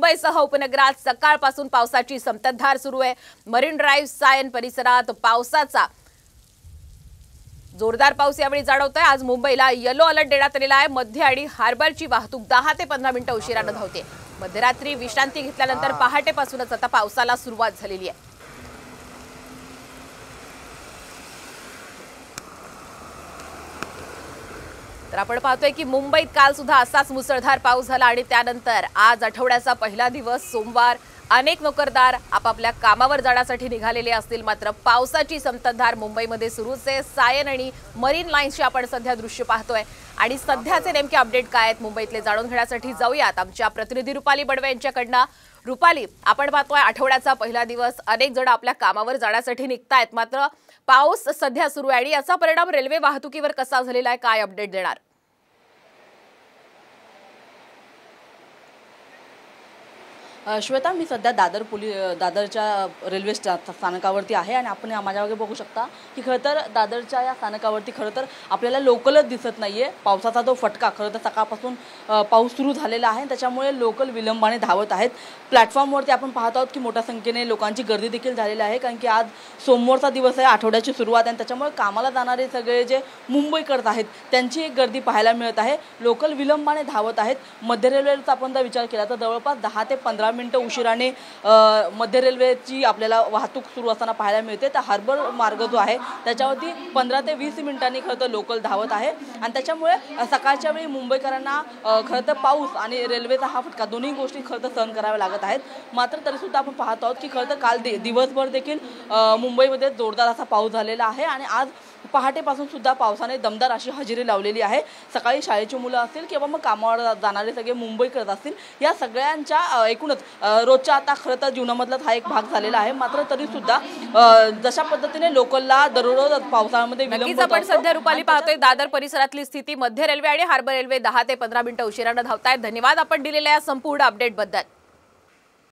मुंबईसह उपनगरात सकाळपासून पावसाची संततधार सुरू आहे। मरीन ड्राईव्ह सायन परिसरात पावसाचा जोरदार पाऊस यावेळी जाणवतोय। आज मुंबईला येलो अलर्ट देण्यात आलेला आहे। मध्य आणि हार्बरची वाहतूक 10 ते 15 मिनिटं उशिराने धावते। मध्यरात्री विश्रांती घेतल्यानंतर पहाटेपासूनच आता पावसाला सुरुवात झालेली आहे। तर आपण पाहतोय की मुंबईत काल सुद्धा असाच मुसळधार पाऊस झाला आणि त्यानंतर आज आठवड्याचा पहिला दिवस सोमवार अनेक नोकरदार आपापल्या कामावर जाण्यासाठी निघालेले असतील, मात्र पावसाची संततधार मुंबईमध्ये सुरूच आहे। सायन आणि मरीन लाईन्सचे आपण सध्या दृश्य पाहतोय आणि सध्याचे नेमके अपडेट काय आहेत मुंबईतले जाणून घेण्यासाठी जाऊयात आमच्या प्रतिनिधी रुपाली बडवे यांच्याकडनं। रुपाली, आपण पाहतोय आठवड्याचा पहिला दिवस, अनेक जण आपल्या कामावर जाण्यासाठी निघतायत, मात्र पाऊस सध्या सुरू आहे आणि याचा परिणाम रेल्वे वाहतुकीवर कसा झालेला आहे, काय अपडेट देणार? श्वेता, मी सध्या दादरच्या रेल्वे स्थानकावरती आहे आणि आपण माझ्यामागे बघू शकता की खरं तर दादरच्या या स्थानकावरती खरं तर आपल्याला लोकलच दिसत नाहीये। पावसाचा जो फटका खरं तर सकाळपासून पाऊस सुरू झालेला आहे, त्याच्यामुळे लोकल विलंबाने धावत आहेत। प्लॅटफॉर्मवरती आपण पाहत आहोत की मोठ्या संख्येने लोकांची गर्दी देखील झालेली आहे, कारण की आज सोमवारचा दिवस आहे, आठवड्याची सुरुवात आहे, त्याच्यामुळे कामाला जाणारे सगळे जे मुंबईकर आहेत त्यांची एक गर्दी पाहायला मिळत आहे। लोकल विलंबाने धावत आहेत। मध्य रेल्वेचा आपण जर विचार केला तर जवळपास 10 ते 15 मिनिटं उशिराने मध्य रेल्वेची आपल्याला वाहतूक सुरू असताना पाहायला मिळते। तर हार्बर मार्ग जो आहे त्याच्यावरती 15 ते 20 मिनिटांनी खरं तर लोकल धावत आहे आणि त्याच्यामुळे सकाळच्या वेळी मुंबईकरांना खरं तर पाऊस आणि रेल्वेचा हा फटका दोन्ही गोष्टी खरं तर सहन कराव्या लागत आहेत। मात्र तरीसुद्धा आपण पाहत आहोत की खरं तर काल दिवसभर देखील मुंबईमध्ये जोरदार असा पाऊस झालेला आहे आणि आज पहाटेपासून सुद्धा पावसाने दमदार अशी हजेरी लावलेली आहे। सकाळी शाळेची मुलं असतील किंवा मग कामावर जाणारे सगळे मुंबईकर असतील, या सगळ्यांच्या एकूणच रोजच्या आता खरं तर जीवनामधला हा एक भाग झालेला आहे। मात्र तरी सुद्धा जशा पद्धतीने लोकलला दररोज पावसाळ्यामध्ये नक्कीच आपण सध्या रुपाली पाहतोय दादर परिसरातली स्थिती। मध्य रेल्वे आणि हार्बर रेल्वे 10 ते 15 मिनिटं उशिराने धावतायत। धन्यवाद आपण दिलेल्या या संपूर्ण अपडेट बद्दल।